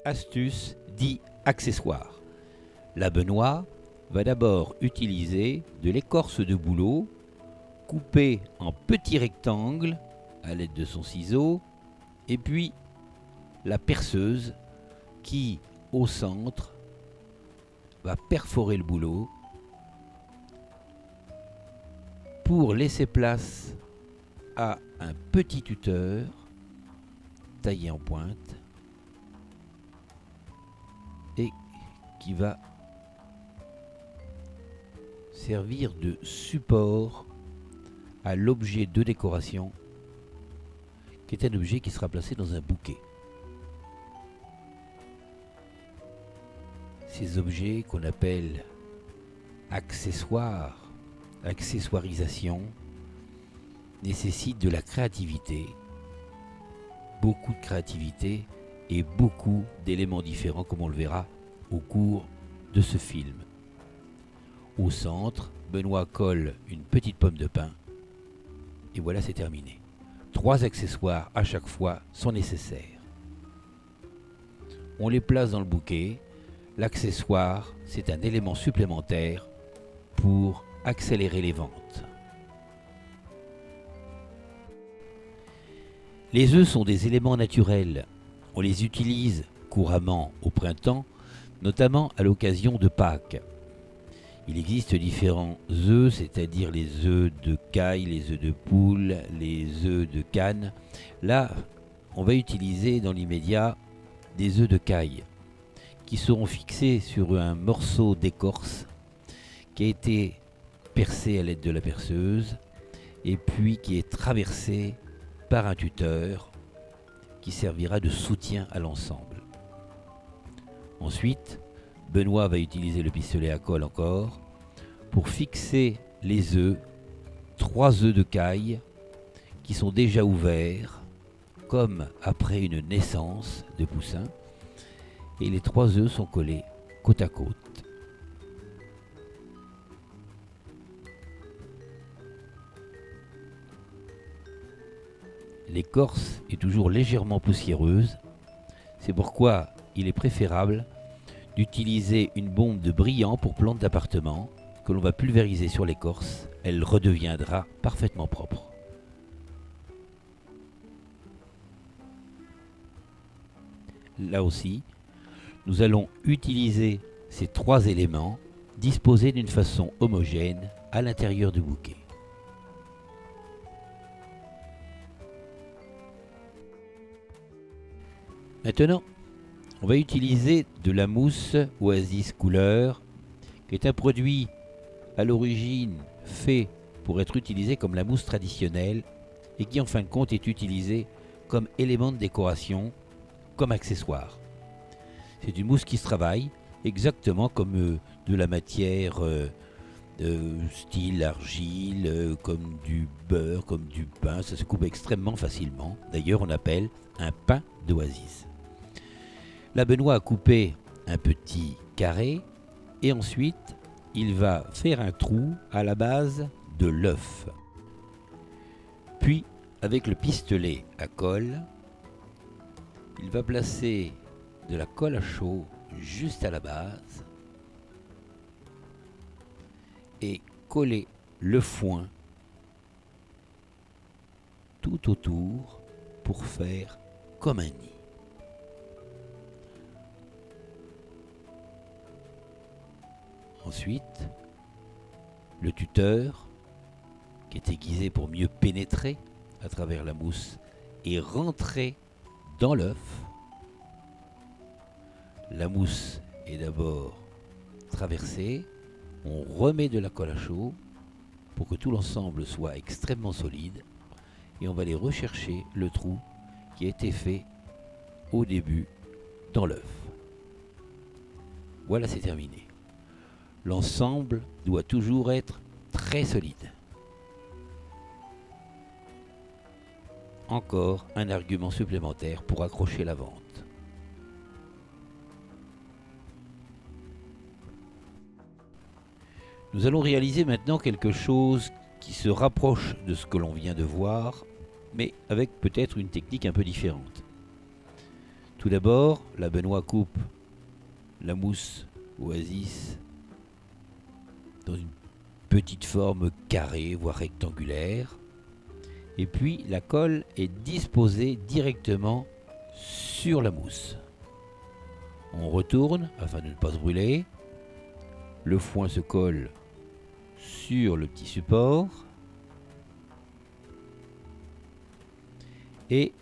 astuce dit accessoire. La Benoît va d'abord utiliser de l'écorce de bouleau coupée en petits rectangles à l'aide de son ciseau, et puis la perceuse qui, au centre, va perforer le bouleau pour laisser place à un petit tuteur taillé en pointe et qui va servir de support à l'objet de décoration qui est un objet qui sera placé dans un bouquet. Ces objets qu'on appelle accessoires, accessoirisation, nécessitent de la créativité, beaucoup de créativité et beaucoup d'éléments différents comme on le verra au cours de ce film. Au centre, Benoît colle une petite pomme de pin et voilà, c'est terminé. 3 accessoires à chaque fois sont nécessaires. On les place dans le bouquet. L'accessoire, c'est un élément supplémentaire pour accélérer les ventes. Les œufs sont des éléments naturels. On les utilise couramment au printemps, notamment à l'occasion de Pâques. Il existe différents œufs, c'est-à-dire les œufs de caille, les œufs de poule, les œufs de canne. Là, on va utiliser dans l'immédiat des œufs de caille qui seront fixés sur un morceau d'écorce qui a été percé à l'aide de la perceuse et puis qui est traversé par un tuteur qui servira de soutien à l'ensemble. Ensuite, Benoît va utiliser le pistolet à colle encore pour fixer les œufs, 3 œufs de caille qui sont déjà ouverts comme après une naissance de poussin, et les 3 œufs sont collés côte à côte. L'écorce est toujours légèrement poussiéreuse, c'est pourquoi il est préférable d'utiliser une bombe de brillant pour plantes d'appartement que l'on va pulvériser sur l'écorce. Elle redeviendra parfaitement propre. Là aussi, nous allons utiliser ces 3 éléments disposés d'une façon homogène à l'intérieur du bouquet. Maintenant, on va utiliser de la mousse Oasis Couleur, qui est un produit à l'origine fait pour être utilisé comme la mousse traditionnelle et qui en fin de compte est utilisé comme élément de décoration, comme accessoire. C'est une mousse qui se travaille exactement comme de la matière style argile, comme du beurre, comme du pain. Ça se coupe extrêmement facilement. D'ailleurs, on appelle un pain d'Oasis. La Benoît a coupé un petit carré et ensuite il va faire un trou à la base de l'œuf. Puis avec le pistolet à colle, il va placer de la colle à chaud juste à la base et coller le foin tout autour pour faire comme un nid. Ensuite, le tuteur, qui est aiguisé pour mieux pénétrer à travers la mousse et rentrer dans l'œuf. La mousse est d'abord traversée, on remet de la colle à chaud pour que tout l'ensemble soit extrêmement solide et on va aller rechercher le trou qui a été fait au début dans l'œuf. Voilà, c'est terminé. L'ensemble doit toujours être très solide. Encore un argument supplémentaire pour accrocher la vente. Nous allons réaliser maintenant quelque chose qui se rapproche de ce que l'on vient de voir, mais avec peut-être une technique un peu différente. Tout d'abord, la Benoît coupe la mousse Oasis dans une petite forme carrée, voire rectangulaire. Et puis la colle est disposée directement sur la mousse. On retourne afin de ne pas se brûler. Le foin se colle sur le petit support. Et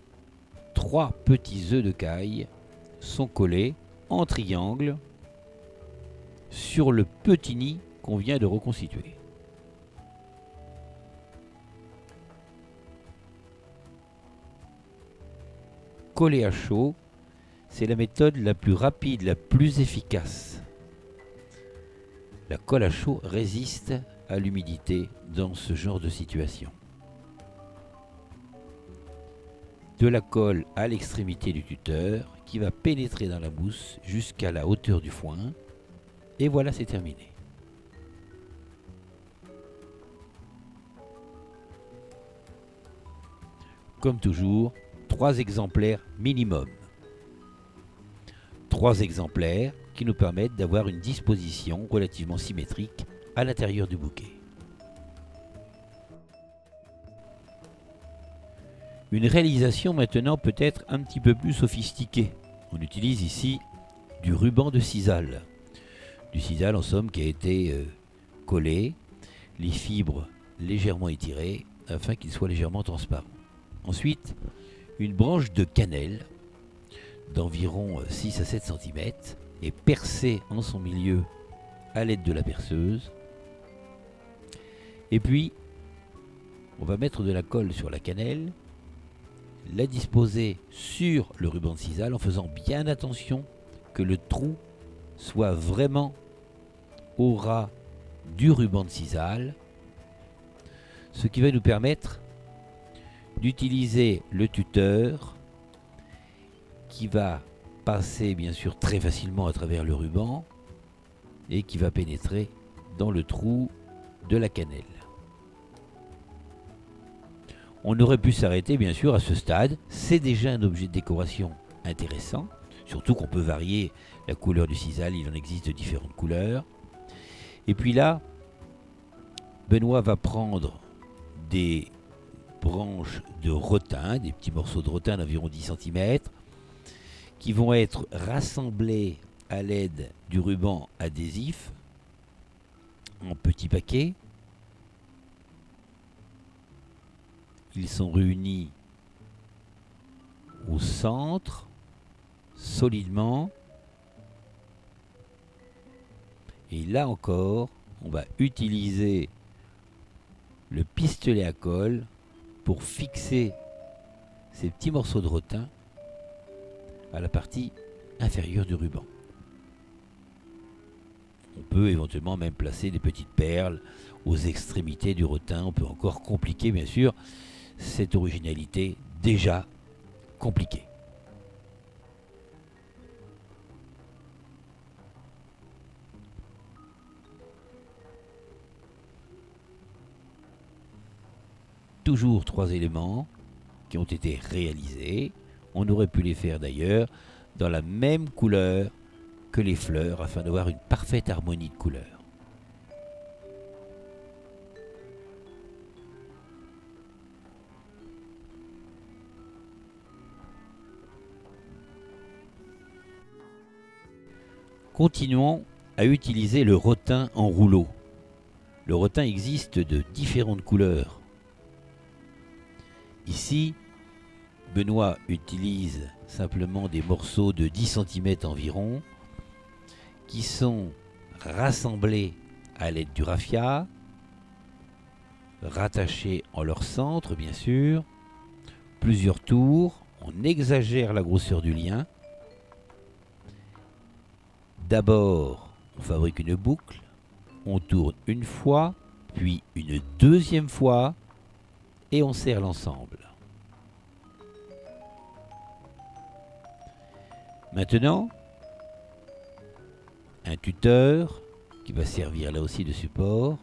3 petits œufs de caille sont collés en triangle sur le petit nid qu'on vient de reconstituer. Coller à chaud, c'est la méthode la plus rapide, la plus efficace. La colle à chaud résiste à l'humidité dans ce genre de situation. De la colle à l'extrémité du tuteur qui va pénétrer dans la mousse jusqu'à la hauteur du foin. Et voilà, c'est terminé. Comme toujours, 3 exemplaires minimum. 3 exemplaires qui nous permettent d'avoir une disposition relativement symétrique à l'intérieur du bouquet. Une réalisation maintenant peut être un petit peu plus sophistiquée. On utilise ici du ruban de sisal. Du sisal en somme qui a été collé, les fibres légèrement étirées afin qu'il soit légèrement transparent. Ensuite, une branche de cannelle d'environ 6 à 7 cm est percée en son milieu à l'aide de la perceuse. Et puis, on va mettre de la colle sur la cannelle, la disposer sur le ruban de sisal en faisant bien attention que le trou soit vraiment au ras du ruban de sisal, ce qui va nous permettre d'utiliser le tuteur qui va passer bien sûr très facilement à travers le ruban et qui va pénétrer dans le trou de la cannelle. On aurait pu s'arrêter bien sûr à ce stade, c'est déjà un objet de décoration intéressant, surtout qu'on peut varier la couleur du sisal, il en existe de différentes couleurs. Et puis là, Benoît va prendre des branches de rotin, des petits morceaux de rotin d'environ 10 cm, qui vont être rassemblés à l'aide du ruban adhésif en petits paquets. Ils sont réunis au centre, solidement. Et là encore, on va utiliser le pistolet à colle pour fixer ces petits morceaux de rotin à la partie inférieure du ruban. On peut éventuellement même placer des petites perles aux extrémités du rotin. On peut encore compliquer bien sûr cette originalité déjà compliquée. Toujours 3 éléments qui ont été réalisés. On aurait pu les faire d'ailleurs dans la même couleur que les fleurs afin d'avoir une parfaite harmonie de couleurs. Continuons à utiliser le rotin en rouleau. Le rotin existe de différentes couleurs. Ici, Benoît utilise simplement des morceaux de 10 cm environ qui sont rassemblés à l'aide du raffia, rattachés en leur centre bien sûr, plusieurs tours, on exagère la grosseur du lien. D'abord, on fabrique une boucle, on tourne une fois, puis une deuxième fois, et on serre l'ensemble. Maintenant, un tuteur, qui va servir là aussi de support,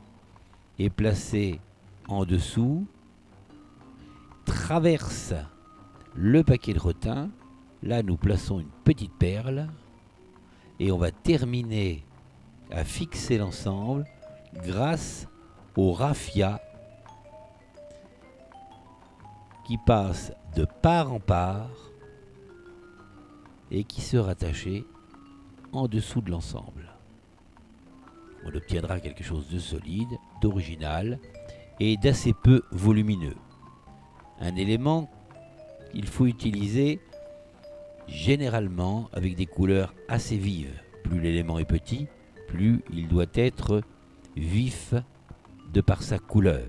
est placé en dessous, traverse le paquet de rotin Là, nous plaçons une petite perle et on va terminer à fixer l'ensemble grâce au raffia qui passe de part en part et qui se rattachait en dessous de l'ensemble. On obtiendra quelque chose de solide, d'original et d'assez peu volumineux. Un élément qu'il faut utiliser généralement avec des couleurs assez vives. Plus l'élément est petit, plus il doit être vif de par sa couleur.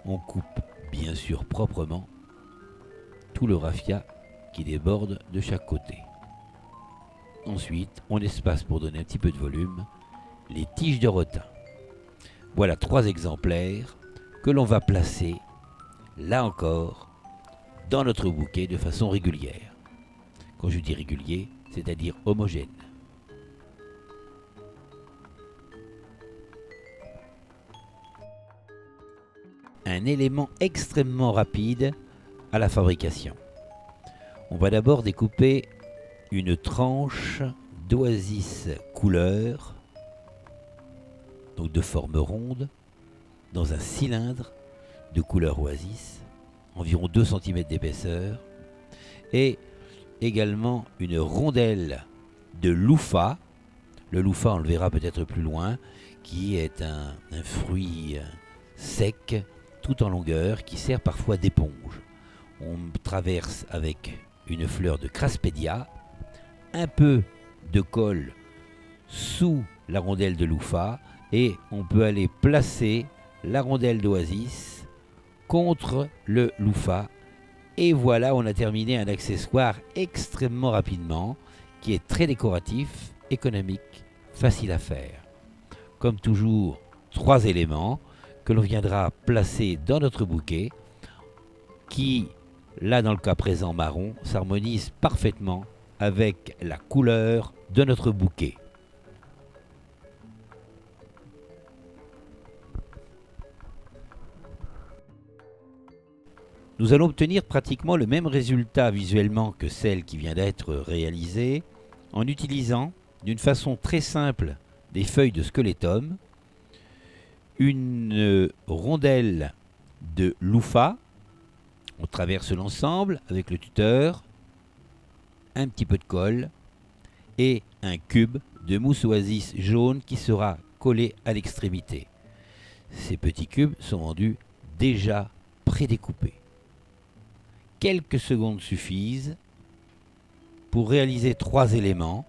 On coupe bien sûr proprement tout le raffia qui déborde de chaque côté. Ensuite, on espace pour donner un petit peu de volume les tiges de rotin. Voilà 3 exemplaires que l'on va placer, là encore, dans notre bouquet de façon régulière. Quand je dis régulier, c'est-à-dire homogène. Un élément extrêmement rapide à la fabrication. On va d'abord découper une tranche d'oasis couleur, donc de forme ronde, dans un cylindre de couleur oasis, environ 2 cm d'épaisseur, et également une rondelle de louffa. Le louffa, on le verra peut-être plus loin, qui est un fruit sec, tout en longueur, qui sert parfois d'éponge. On traverse avec une fleur de Craspedia, un peu de colle sous la rondelle de louffa, et on peut aller placer la rondelle d'oasis contre le louffa. Et voilà, on a terminé un accessoire extrêmement rapidement, qui est très décoratif, économique, facile à faire. Comme toujours, 3 éléments que l'on viendra placer dans notre bouquet, qui, là dans le cas présent marron, s'harmonise parfaitement avec la couleur de notre bouquet. Nous allons obtenir pratiquement le même résultat visuellement que celle qui vient d'être réalisée en utilisant d'une façon très simple des feuilles de squelettum, une rondelle de louffa. On traverse l'ensemble avec le tuteur, un petit peu de colle et un cube de mousse oasis jaune qui sera collé à l'extrémité. Ces petits cubes sont vendus déjà prédécoupés. Quelques secondes suffisent pour réaliser 3 éléments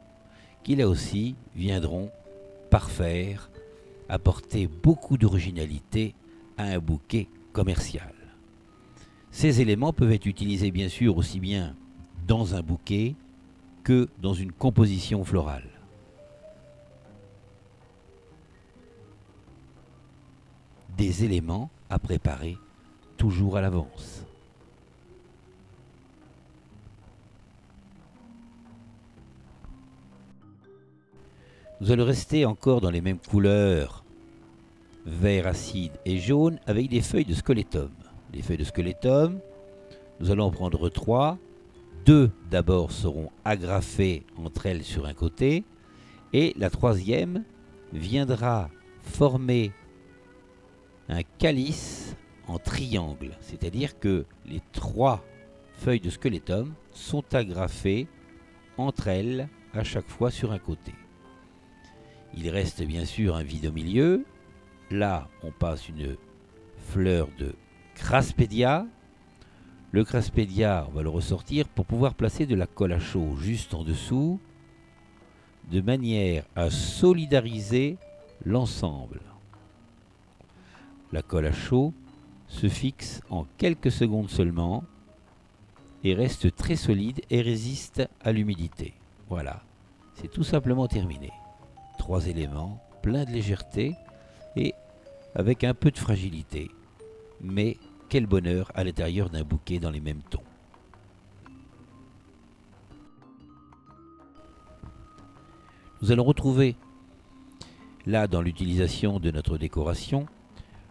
qui là aussi viendront parfaire, apporter beaucoup d'originalité à un bouquet commercial. Ces éléments peuvent être utilisés bien sûr aussi bien dans un bouquet que dans une composition florale. Des éléments à préparer toujours à l'avance. Nous allons rester encore dans les mêmes couleurs, vert acide et jaune, avec des feuilles de squelettum. Les feuilles de squelettum, nous allons en prendre 3. 2 d'abord seront agrafées entre elles sur un côté, et la 3e viendra former un calice en triangle, c'est-à-dire que les 3 feuilles de squelettum sont agrafées entre elles à chaque fois sur un côté. Il reste bien sûr un vide au milieu. Là, on passe une fleur de Craspedia. Le Craspedia, on va le ressortir pour pouvoir placer de la colle à chaud juste en dessous, de manière à solidariser l'ensemble. La colle à chaud se fixe en quelques secondes seulement et reste très solide et résiste à l'humidité. Voilà, c'est tout simplement terminé. 3 éléments, plein de légèreté et avec un peu de fragilité. Mais quel bonheur à l'intérieur d'un bouquet dans les mêmes tons. Nous allons retrouver, là dans l'utilisation de notre décoration,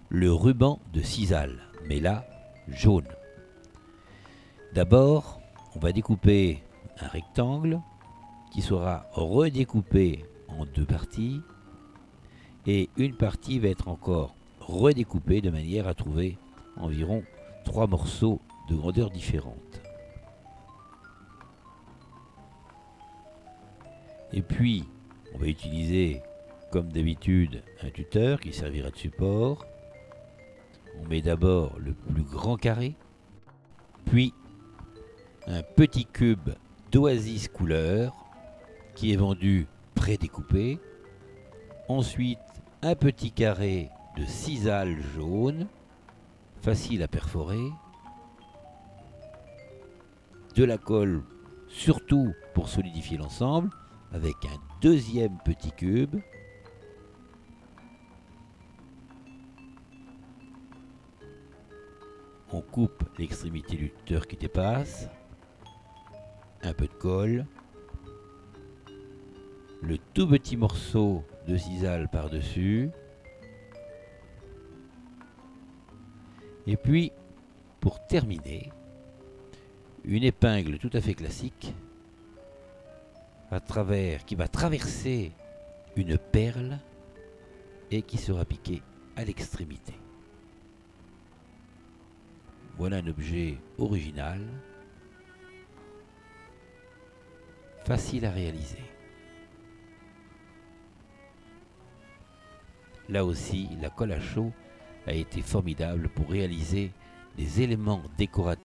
le ruban de sisal, mais là jaune. D'abord, on va découper un rectangle qui sera redécoupé en deux parties et une partie va être encore redécoupée de manière à trouver environ 3 morceaux de grandeur différente. Et puis, on va utiliser, comme d'habitude, un tuteur qui servira de support. On met d'abord le plus grand carré, puis un petit cube d'Oasis couleur qui est vendu prédécoupé. Ensuite, un petit carré de sisal jaune, facile à perforer. De la colle, surtout pour solidifier l'ensemble, avec un deuxième petit cube. On coupe l'extrémité du tuteur qui dépasse. Un peu de colle. Le tout petit morceau de sisal par-dessus. Et puis, pour terminer, une épingle tout à fait classique qui va traverser une perle et qui sera piquée à l'extrémité. Voilà un objet original, facile à réaliser. Là aussi, la colle à chaud a été formidable pour réaliser des éléments décoratifs